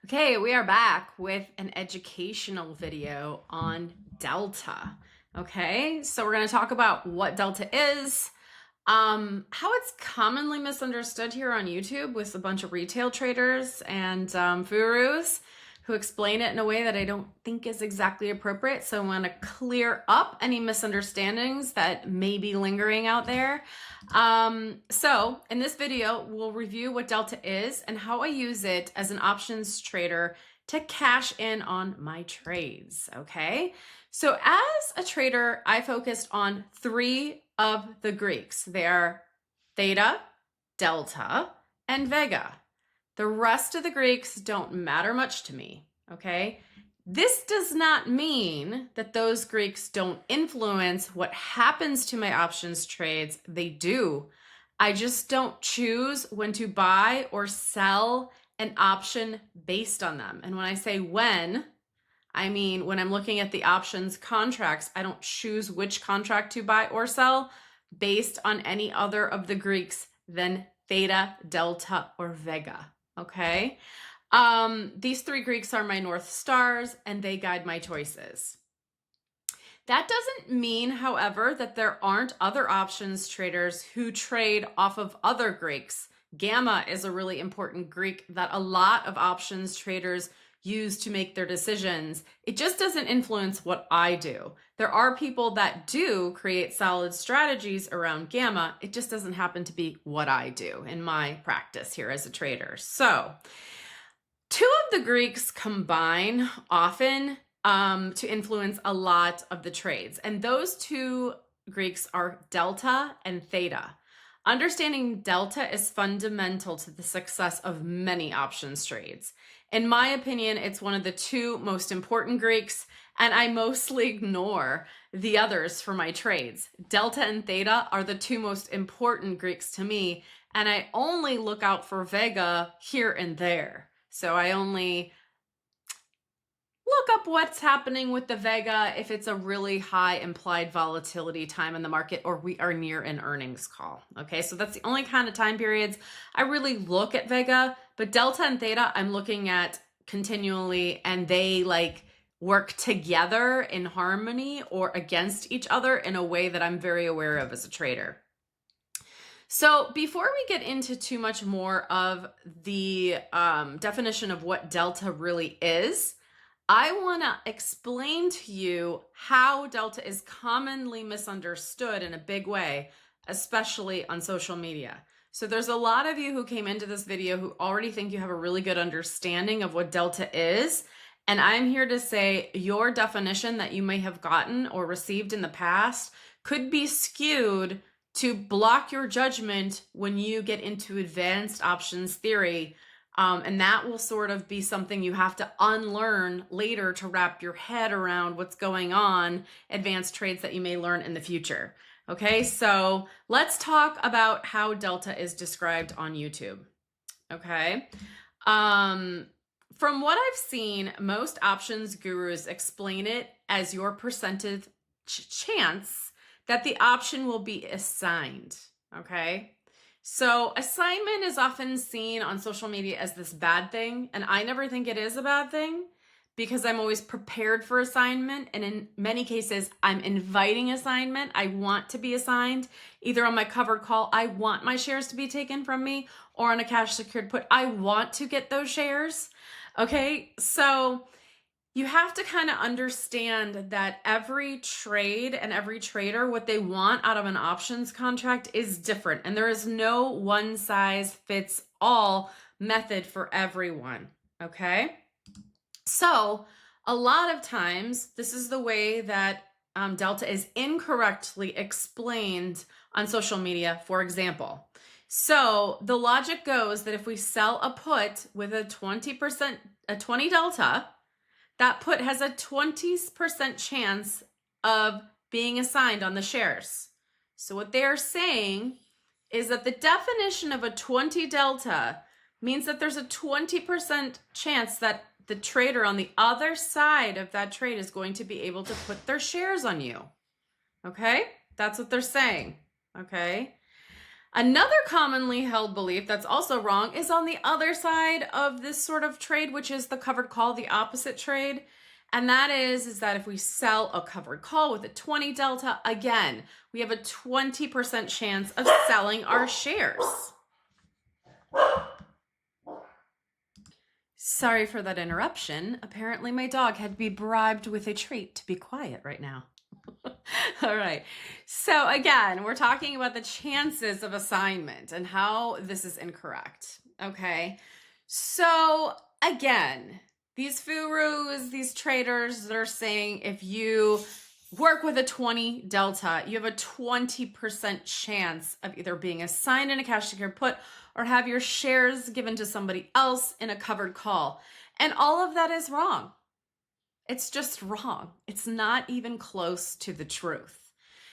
Okay, we are back with an educational video on Delta. Okay, so we're going to talk about what Delta is, how it's commonly misunderstood here on YouTube with a bunch of retail traders and gurus who explain it in a way that I don't think is exactly appropriate. So I want to clear up any misunderstandings that may be lingering out there. So in this video, we'll review what Delta is and how I use it as an options trader to cash in on my trades, okay? So as a trader, I focused on three of the Greeks. They are theta, delta, and vega. The rest of the Greeks don't matter much to me, okay? This does not mean that those Greeks don't influence what happens to my options trades. They do. I just don't choose when to buy or sell an option based on them. And when I say when, I mean when I'm looking at the options contracts, I don't choose which contract to buy or sell based on any other of the Greeks than theta, delta, or vega. Okay. These three Greeks are my North Stars and they guide my choices. That doesn't mean, however, that there aren't other options traders who trade off of other Greeks. Gamma is a really important Greek that a lot of options traders use to make their decisions. It just doesn't influence what I do. There are people that do create solid strategies around gamma. It just doesn't happen to be what I do in my practice here as a trader. So two of the Greeks combine often to influence a lot of the trades. And those two Greeks are delta and theta. Understanding delta is fundamental to the success of many options trades. In my opinion, it's one of the two most important Greeks, and I mostly ignore the others for my trades. Delta and theta are the two most important Greeks to me, and I only look out for vega here and there. So I only look up what's happening with the vega if it's a really high implied volatility time in the market or we are near an earnings call. Okay, so that's the only kind of time periods I really look at vega, but delta and theta I'm looking at continually, and they like work together in harmony or against each other in a way that I'm very aware of as a trader. So before we get into too much more of the definition of what delta really is, I want to explain to you how delta is commonly misunderstood in a big way, especially on social media. So there's a lot of you who came into this video who already think you have a really good understanding of what delta is. And I'm here to say your definition that you may have gotten or received in the past could be skewed to block your judgment when you get into advanced options theory. And that will sort of be something you have to unlearn later to wrap your head around what's going on, advanced trades that you may learn in the future. Okay, so let's talk about how delta is described on YouTube. Okay, from what I've seen, most options gurus explain it as your percentage chance that the option will be assigned. Okay. So assignment is often seen on social media as this bad thing, and I never think it is a bad thing because I'm always prepared for assignment, and in many cases, I'm inviting assignment. I want to be assigned, either on my covered call, I want my shares to be taken from me, or on a cash secured put, I want to get those shares. Okay, so you have to kind of understand that every trade and every trader, what they want out of an options contract is different. And there is no one size fits all method for everyone. Okay. So a lot of times this is the way that delta is incorrectly explained on social media, for example. So the logic goes that if we sell a put with a 20%, a 20 delta, that put has a 20% chance of being assigned on the shares. So what they're saying is that the definition of a 20 delta means that there's a 20% chance that the trader on the other side of that trade is going to be able to put their shares on you. Okay? That's what they're saying. Okay? Another commonly held belief that's also wrong is on the other side of this sort of trade, which is the covered call, the opposite trade. And that is that if we sell a covered call with a 20 delta, again, we have a 20% chance of selling our shares. Sorry for that interruption. Apparently my dog had to be bribed with a treat to be quiet right now. All right. So again, we're talking about the chances of assignment and how this is incorrect. Okay. So again, these gurus, these traders, they're saying if you work with a 20 delta, you have a 20% chance of either being assigned in a cash secured put or have your shares given to somebody else in a covered call. And all of that is wrong. It's just wrong. It's not even close to the truth.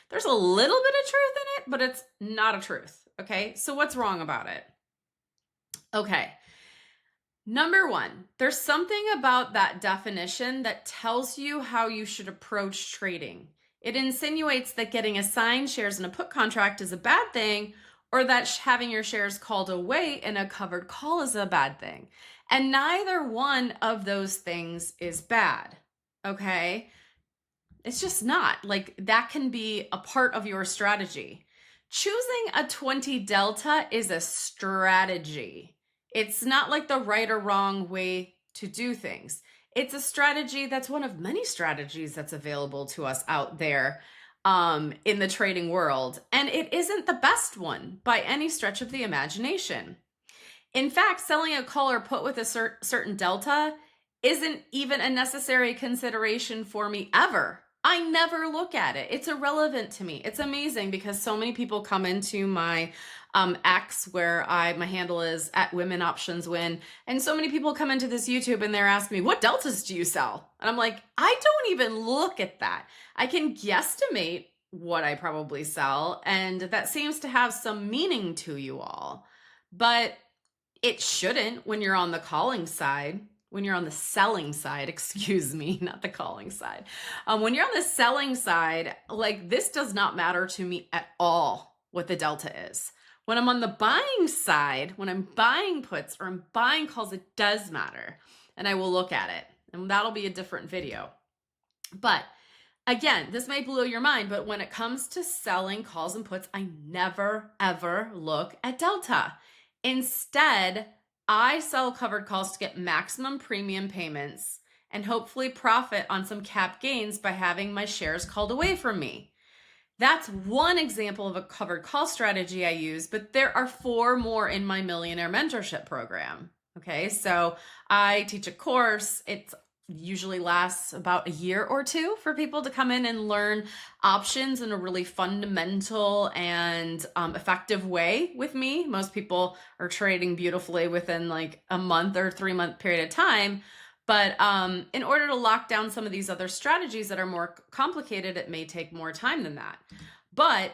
There's a little bit of truth in it, but it's not a truth. Okay, so what's wrong about it? Okay, number one, there's something about that definition that tells you how you should approach trading. It insinuates that getting assigned shares in a put contract is a bad thing, or that having your shares called away in a covered call is a bad thing. And neither one of those things is bad. Okay, it's just not. Like, that can be a part of your strategy. Choosing a 20 delta is a strategy. It's not like the right or wrong way to do things. It's a strategy that's one of many strategies that's available to us out there in the trading world. And it isn't the best one by any stretch of the imagination. In fact, selling a call or put with a certain delta isn't even a necessary consideration for me ever. I never look at it. It's irrelevant to me. It's amazing because so many people come into my X where my handle is @WomenOptionsWin. And so many people come into this YouTube and they're asking me, what deltas do you sell? And I'm like, I don't even look at that. I can guesstimate what I probably sell. And that seems to have some meaning to you all. But it shouldn't when you're on the calling side. When you're on the selling side, excuse me, not the calling side. When you're on the selling side, like, this does not matter to me at all what the delta is. When I'm on the buying side, when I'm buying puts or I'm buying calls, it does matter. And I will look at it. And that'll be a different video. But again, this may blow your mind, but when it comes to selling calls and puts, I never, ever look at delta. Instead, I sell covered calls to get maximum premium payments and hopefully profit on some cap gains by having my shares called away from me. That's one example of a covered call strategy I use, but there are 4 more in my Millionaire Mentorship Program. Okay, so I teach a course. It usually lasts about a year or 2 for people to come in and learn options in a really fundamental and effective way with me. Most people are trading beautifully within like a month or 3-month period of time. But in order to lock down some of these other strategies that are more complicated, it may take more time than that. But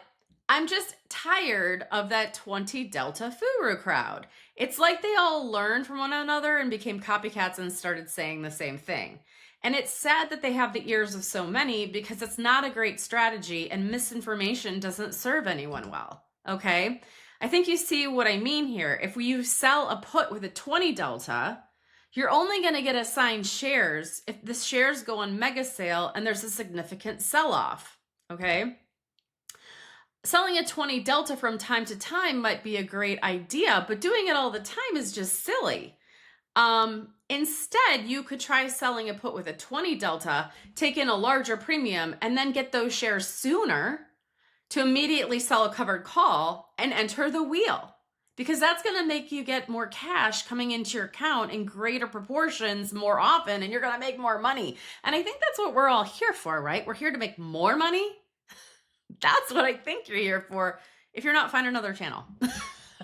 I'm just tired of that 20 delta furu crowd. It's like they all learned from one another and became copycats and started saying the same thing. And it's sad that they have the ears of so many because it's not a great strategy and misinformation doesn't serve anyone well. Okay? I think you see what I mean here. If you sell a put with a 20 delta, you're only going to get assigned shares if the shares go on mega sale and there's a significant sell-off. Okay? Selling a 20 delta from time to time might be a great idea, but doing it all the time is just silly. Instead, you could try selling a put with a 20 delta, take in a larger premium, and then get those shares sooner to immediately sell a covered call and enter the wheel. Because that's going to make you get more cash coming into your account in greater proportions more often, and you're going to make more money. And I think that's what we're all here for, right? We're here to make more money. That's what I think you're here for. If you're not, find another channel.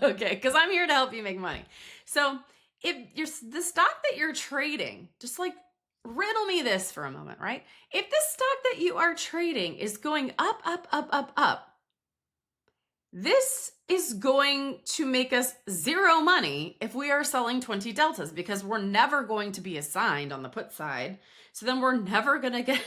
Okay, because I'm here to help you make money. So if you're the stock that you're trading, just like riddle me this for a moment, right? If this stock that you are trading is going up, up, up, up, up, this is going to make us 0 money if we are selling 20 deltas because we're never going to be assigned on the put side. So then we're never going to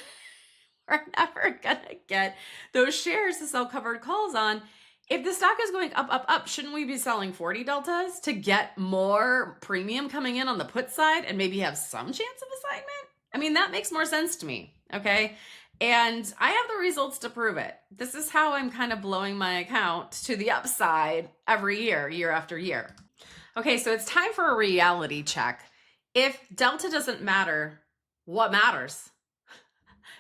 get those shares to sell covered calls on. If the stock is going up, up, up, shouldn't we be selling 40 deltas to get more premium coming in on the put side and maybe have some chance of assignment? I mean, that makes more sense to me, okay? And I have the results to prove it. This is how I'm kind of blowing my account to the upside every year, year after year. Okay, so it's time for a reality check. If delta doesn't matter, what matters?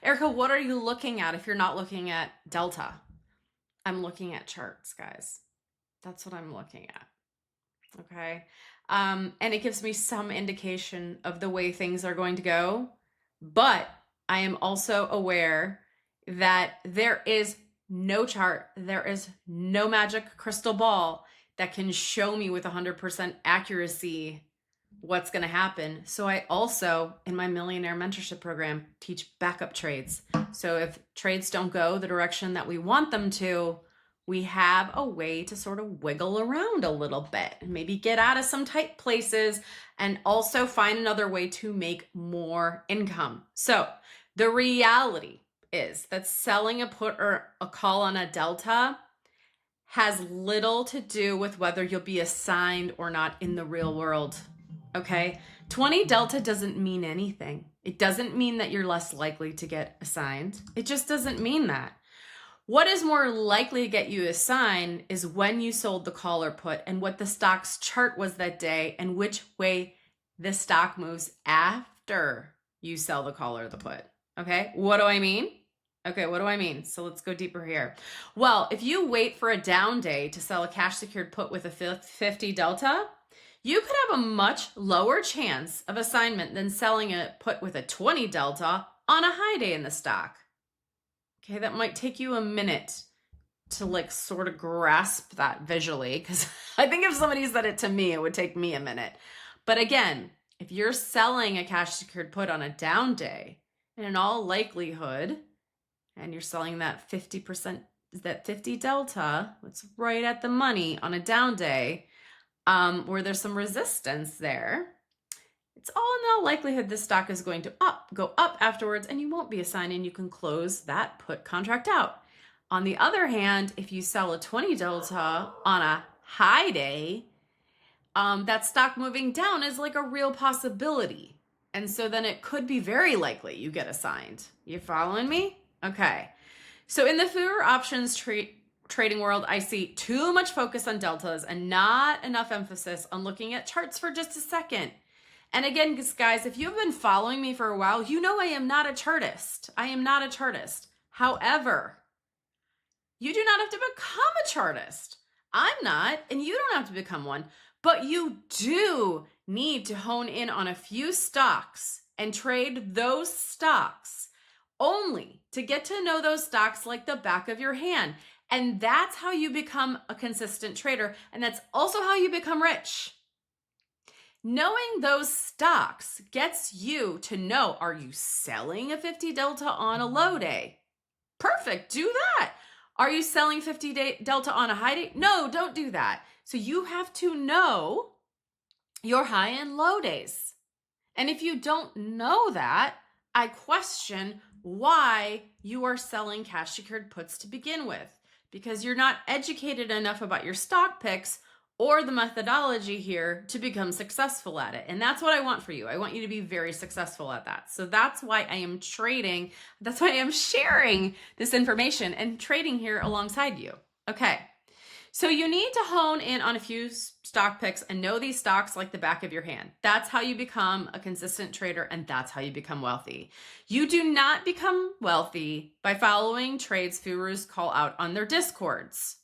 Erica, what are you looking at if you're not looking at delta? I'm looking at charts, guys. That's what I'm looking at. Okay. And it gives me some indication of the way things are going to go. But I am also aware that there is no chart, there is no magic crystal ball that can show me with 100% accuracy what's going to happen. So I also, in my Millionaire Mentorship Program, teach backup trades. So if trades don't go the direction that we want them to, we have a way to sort of wiggle around a little bit and maybe get out of some tight places and also find another way to make more income. So the reality is that selling a put or a call on a delta has little to do with whether you'll be assigned or not in the real world. Okay, 20 delta doesn't mean anything. It doesn't mean that you're less likely to get assigned. It just doesn't mean that. What is more likely to get you assigned is when you sold the call or put and what the stock's chart was that day and which way the stock moves after you sell the call or the put. Okay, what do I mean? Okay, what do I mean? So let's go deeper here. Well, if you wait for a down day to sell a cash secured put with a 50 delta, you could have a much lower chance of assignment than selling a put with a 20 delta on a high day in the stock. Okay, that might take you a minute to like sort of grasp that visually, because I think if somebody said it to me, it would take me a minute. But again, if you're selling a cash secured put on a down day, and in all likelihood, and you're selling that 50%, that 50 delta, it's right at the money on a down day, where there's some resistance there, it's all in all likelihood this stock is going to go up afterwards, and you won't be assigned and you can close that put contract out. On the other hand, if you sell a 20 delta on a high day, that stock moving down is like a real possibility. And so then it could be very likely you get assigned. You following me? Okay. So in the fewer options trading world, I see too much focus on deltas and not enough emphasis on looking at charts for just a second. And again, guys, if you've been following me for a while, you know I am not a chartist. I am not a chartist. However, you do not have to become a chartist. I'm not, and you don't have to become one, but you do need to hone in on a few stocks and trade those stocks only to get to know those stocks like the back of your hand. And that's how you become a consistent trader. And that's also how you become rich. Knowing those stocks gets you to know, are you selling a 50 delta on a low day? Perfect, do that. Are you selling 50 delta on a high day? No, don't do that. So you have to know your high and low days. And if you don't know that, I question why you are selling cash secured puts to begin with, because you're not educated enough about your stock picks or the methodology here to become successful at it. And that's what I want for you. I want you to be very successful at that. So that's why I am trading. That's why I am sharing this information and trading here alongside you. Okay. So you need to hone in on a few stock picks and know these stocks like the back of your hand. That's how you become a consistent trader, and that's how you become wealthy. You do not become wealthy by following trades gurus call out on their discords.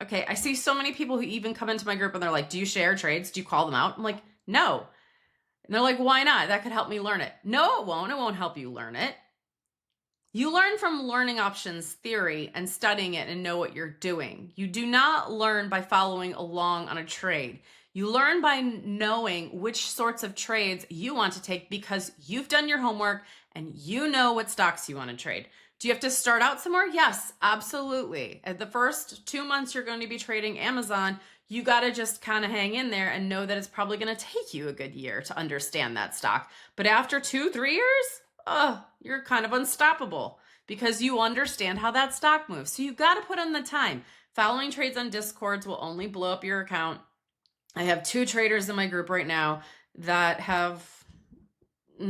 Okay, I see so many people who even come into my group and they're like, do you share trades? Do you call them out? I'm like, no. And they're like, why not? That could help me learn it. No, it won't. It won't help you learn it. You learn from learning options theory and studying it and know what you're doing. You do not learn by following along on a trade. You learn by knowing which sorts of trades you want to take because you've done your homework and you know what stocks you want to trade. Do you have to start out somewhere? Yes, absolutely. At the first 2 months you're going to be trading Amazon, you got to just kind of hang in there and know that it's probably going to take you a good year to understand that stock. But after 2-3 years, you're kind of unstoppable because you understand how that stock moves. So you got to put in the time. Following trades on Discords will only blow up your account. I have 2 traders in my group right now that have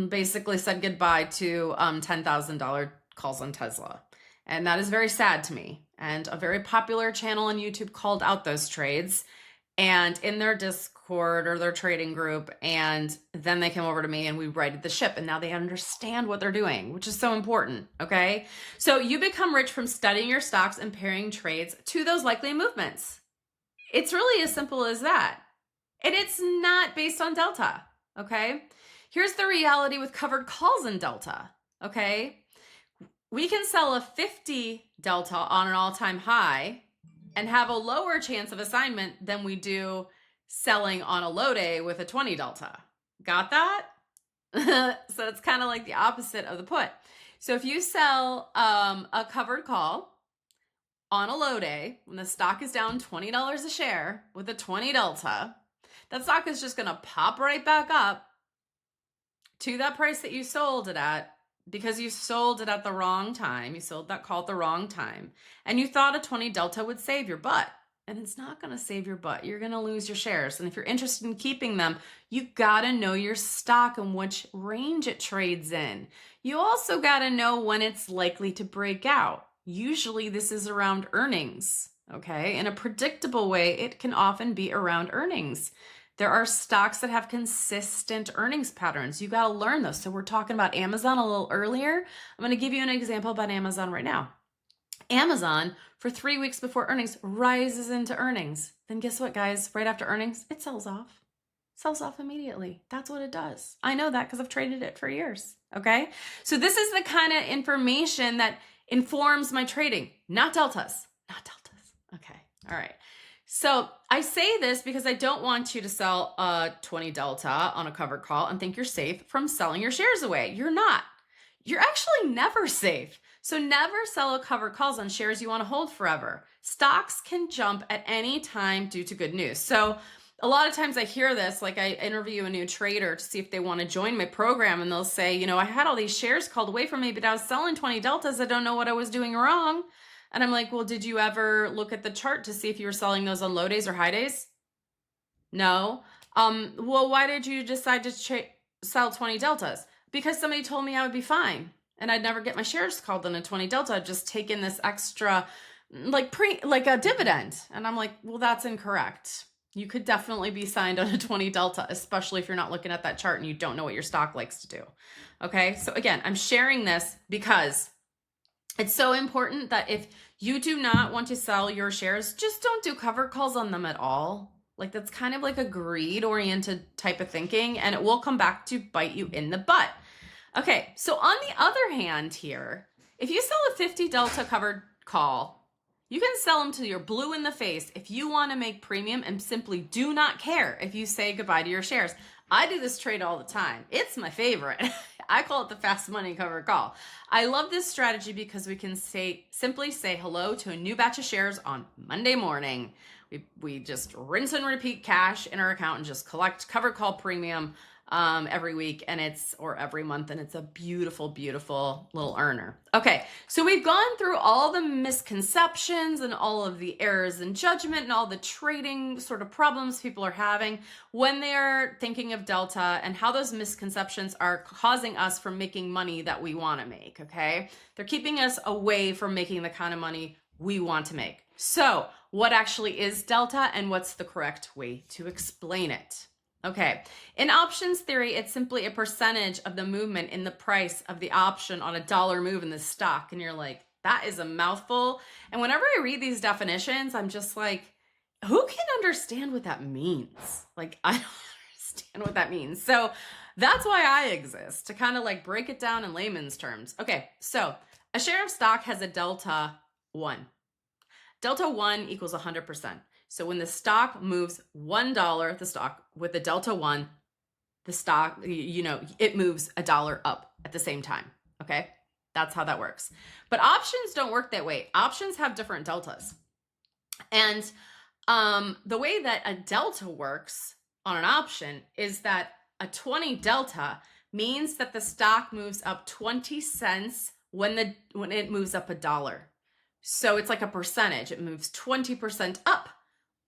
basically said goodbye to $10,000 calls on Tesla. And that is very sad to me. And a very popular channel on YouTube called out those trades and in their Discord or their trading group. And then they came over to me and we righted the ship. And now they understand what they're doing, which is so important. Okay. So you become rich from studying your stocks and pairing trades to those likely movements. It's really as simple as that. And it's not based on delta. Okay. Here's the reality with covered calls in delta. Okay. We can sell a 50 delta on an all-time high and have a lower chance of assignment than we do selling on a low day with a 20 delta. Got that? So it's kind of like the opposite of the put. So if you sell a covered call on a low day when the stock is down $20 a share with a 20 delta, that stock is just going to pop right back up to that price that you sold it at, because you sold it at the wrong time. You sold that call at the wrong time. And you thought a 20 delta would save your butt. And it's not going to save your butt. You're going to lose your shares. And if you're interested in keeping them, you got to know your stock and which range it trades in. You also got to know when it's likely to break out. Usually this is around earnings. Okay. In a predictable way, it can often be around earnings. There are stocks that have consistent earnings patterns. You got to learn those. So we're talking about Amazon a little earlier. I'm going to give you an example about Amazon right now. Amazon, for 3 weeks before earnings, rises into earnings. Then guess what, guys? Right after earnings, it sells off. Sells off immediately. That's what it does. I know that because I've traded it for years. Okay? So this is the kind of information that informs my trading. Not deltas. Not deltas. Okay. All right. So I say this because I don't want you to sell a 20 delta on a covered call and think you're safe from selling your shares away. You're not. You're actually never safe. So never sell a covered calls on shares you want to hold forever. Stocks can jump at any time due to good news. So a lot of times I hear this, like I interview a new trader to see if they want to join my program, and they'll say, you know, I had all these shares called away from me, but I was selling 20 deltas. I don't know what I was doing wrong. And I'm like, well, did you ever look at the chart to see if you were selling those on low days or high days? No. Well, why did you decide to sell 20 deltas? Because somebody told me I would be fine and I'd never get my shares called in a 20 delta. I'd just taken this extra, like a dividend. And I'm like, well, that's incorrect. You could definitely be signed on a 20 delta, especially if you're not looking at that chart and you don't know what your stock likes to do. Okay. So again, I'm sharing this because it's so important that if you do not want to sell your shares, just don't do cover calls on them at all. Like that's kind of like a greed-oriented type of thinking, and it will come back to bite you in the butt. Okay, so on the other hand here, if you sell a 50 delta covered call, you can sell them till you're blue in the face if you want to make premium and simply do not care if you say goodbye to your shares. I do this trade all the time. It's my favorite. I call it the fast money covered call. I love this strategy because we can simply say hello to a new batch of shares on Monday morning. We just rinse and repeat cash in our account and just collect covered call premium every week or every month, and it's a beautiful, beautiful little earner. Okay, so we've gone through all the misconceptions and all of the errors in judgment and all the trading sort of problems people are having when they're thinking of delta, and how those misconceptions are causing us from making money that we want to make. Okay, they're keeping us away from making the kind of money we want to make. So what actually is delta, and what's the correct way to explain it? Okay, in options theory, it's simply a percentage of the movement in the price of the option on a dollar move in the stock. And you're like, that is a mouthful. And whenever I read these definitions, I'm just like, who can understand what that means? Like, I don't understand what that means. So that's why I exist, to kind of like break it down in layman's terms. Okay, so a share of stock has a delta 1. Delta 1 equals 100%. So when the stock moves $1, the stock with a delta 1, the stock, it moves $1 up at the same time. Okay, that's how that works. But options don't work that way. Options have different deltas. And the way that a delta works on an option is that a 20 delta means that the stock moves up 20 cents when it moves up $1. So it's like a percentage. It moves 20% up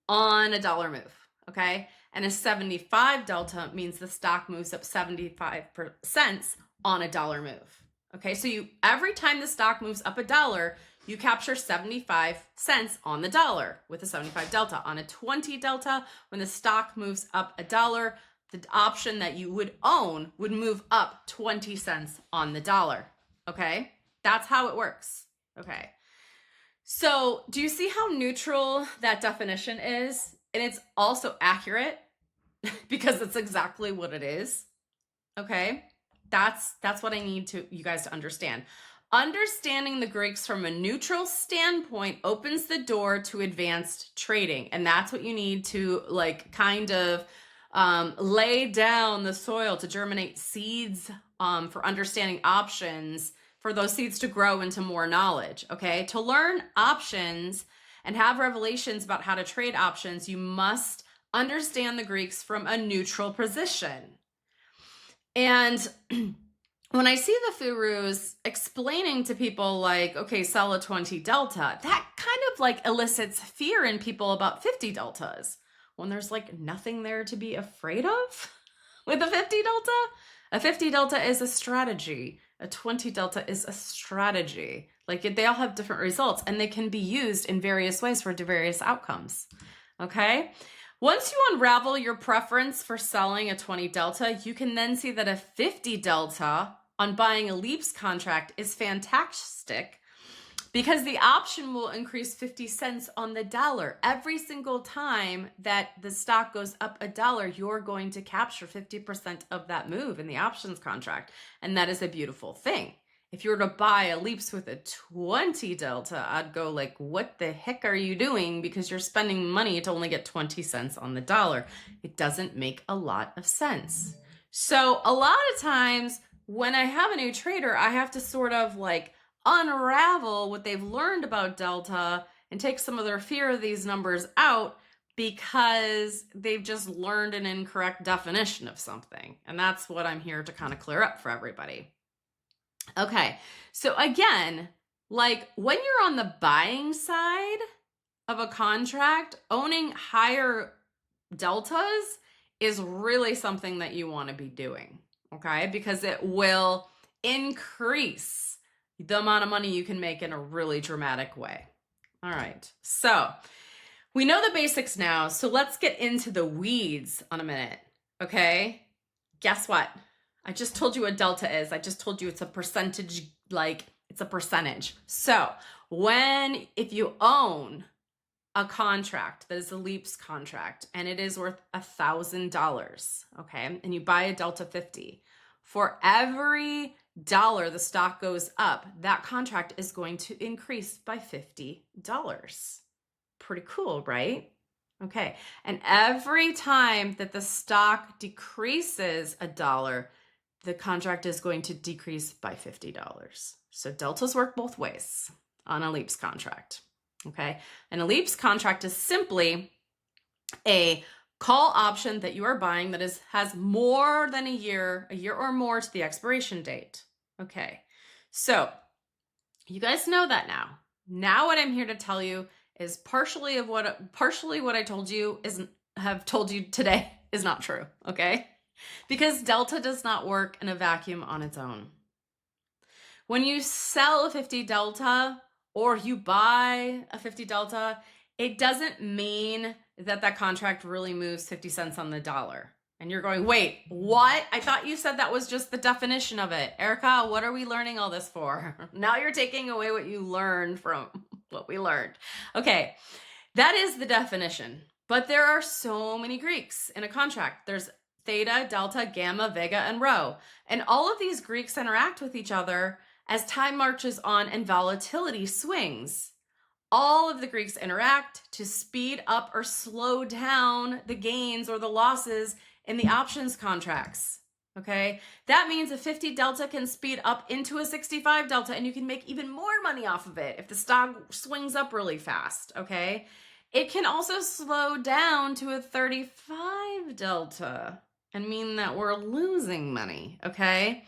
on a dollar move, okay? And a 75 delta means the stock moves up 75% on a dollar move. Okay, so every time the stock moves up a dollar, you capture 75 cents on the dollar with a 75 delta. On a 20 delta, when the stock moves up a dollar, the option that you would own would move up 20 cents on the dollar. Okay, that's how it works. Okay, so do you see how neutral that definition is? And it's also accurate because it's exactly what it is. Okay, that's what I need you guys to understand. Understanding the Greeks from a neutral standpoint opens the door to advanced trading, and that's what you need to like kind of lay down the soil to germinate seeds for understanding options, for those seeds to grow into more knowledge. Okay, to learn options and have revelations about how to trade options, you must understand the Greeks from a neutral position. And when I see the Furus explaining to people like, okay, sell a 20 delta, that kind of like elicits fear in people about 50 deltas when there's like nothing there to be afraid of with a 50 delta. A 50 delta is a strategy. A 20 delta is a strategy. Like they all have different results and they can be used in various ways for various outcomes. Okay. Once you unravel your preference for selling a 20 delta, you can then see that a 50 delta on buying a leaps contract is fantastic because the option will increase 50 cents on the dollar. Every single time that the stock goes up a dollar, you're going to capture 50% of that move in the options contract. And that is a beautiful thing. If you were to buy a leaps with a 20 delta, I'd go like, what the heck are you doing? Because you're spending money to only get 20 cents on the dollar. It doesn't make a lot of sense. So a lot of times when I have a new trader, I have to sort of like unravel what they've learned about delta and take some of their fear of these numbers out because they've just learned an incorrect definition of something. And that's what I'm here to kind of clear up for everybody. Okay, so again, like when you're on the buying side of a contract, owning higher deltas is really something that you want to be doing, okay? Because it will increase the amount of money you can make in a really dramatic way. All right, so we know the basics now, so let's get into the weeds on a minute, okay? Guess what? I just told you what delta is. I just told you it's a percentage, like it's a percentage. So if you own a contract that is a leaps contract and it is worth $1,000, okay, and you buy a delta 50, for every dollar the stock goes up, that contract is going to increase by $50. Pretty cool, right? Okay, and every time that the stock decreases a dollar, the contract is going to decrease by $50. So deltas work both ways on a leaps contract, okay? And a leaps contract is simply a call option that you are buying that has more than a year or more to the expiration date, okay? So you guys know that now. Now what I'm here to tell you is partially what I have told you today is not true, okay? Because delta does not work in a vacuum on its own. When you sell a 50 delta or you buy a 50 delta, it doesn't mean that contract really moves 50 cents on the dollar. And you're going, wait, what? I thought you said that was just the definition of it. Erica, what are we learning all this for? Now you're taking away what you learned from what we learned. Okay, that is the definition. But there are so many Greeks in a contract. There's theta, delta, gamma, vega, and rho. And all of these Greeks interact with each other as time marches on and volatility swings. All of the Greeks interact to speed up or slow down the gains or the losses in the options contracts. Okay, that means a 50 delta can speed up into a 65 delta and you can make even more money off of it if the stock swings up really fast. Okay, it can also slow down to a 35 delta and mean that we're losing money, okay?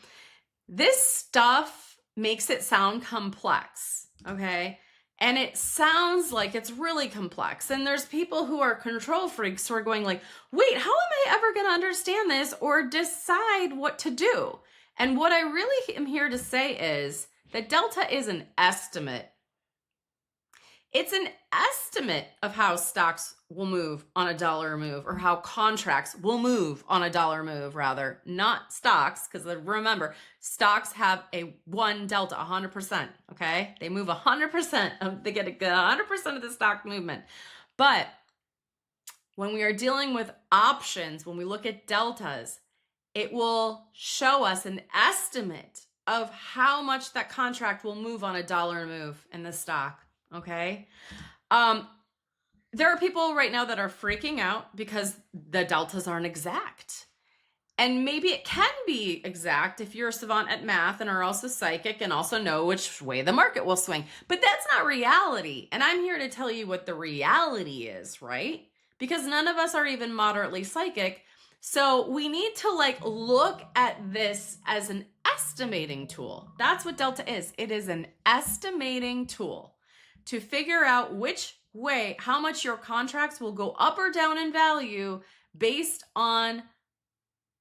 This stuff makes it sound complex, okay? And it sounds like it's really complex. And there's people who are control freaks who are going like, wait, how am I ever going to understand this or decide what to do? And what I really am here to say is that delta is an estimate. It's an estimate of how stocks will move on a dollar move, or how contracts will move on a dollar move, rather, not stocks, because remember, stocks have a one delta, 100%, okay? They move 100%, they get 100% of the stock movement. But when we are dealing with options, when we look at deltas, it will show us an estimate of how much that contract will move on a dollar move in the stock. Okay. There are people right now that are freaking out because the deltas aren't exact. And maybe it can be exact if you're a savant at math and are also psychic and also know which way the market will swing. But that's not reality. And I'm here to tell you what the reality is, right? Because none of us are even moderately psychic. So we need to look at this as an estimating tool. That's what delta is. It is an estimating tool to figure out which way, how much your contracts will go up or down in value based on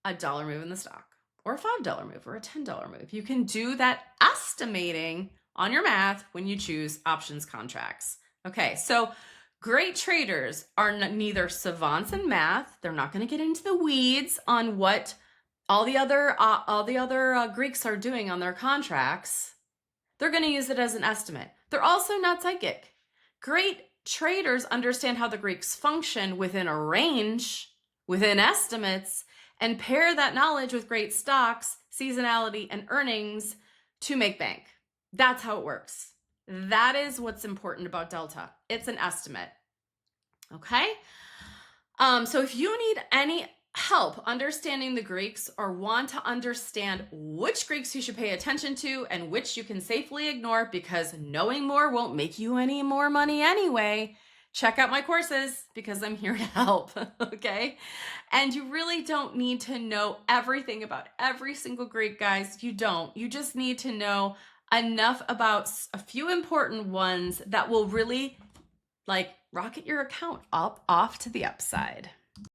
a dollar move in the stock, or a $5 move, or a $10 move. You can do that estimating on your math when you choose options contracts. Okay, so great traders are neither savants in math. They're not going to get into the weeds on what all the other Greeks are doing on their contracts. They're going to use it as an estimate. They're also not psychic. Great traders understand how the Greeks function within a range, within estimates, and pair that knowledge with great stocks, seasonality, and earnings to make bank. That's how it works. That is what's important about delta. It's an estimate. Okay? So if you need any help understanding the Greeks, or want to understand which Greeks you should pay attention to and which you can safely ignore because knowing more won't make you any more money anyway, check out my courses because I'm here to help, okay? And you really don't need to know everything about every single Greek, guys. You don't. You just need to know enough about a few important ones that will really rocket your account off to the upside.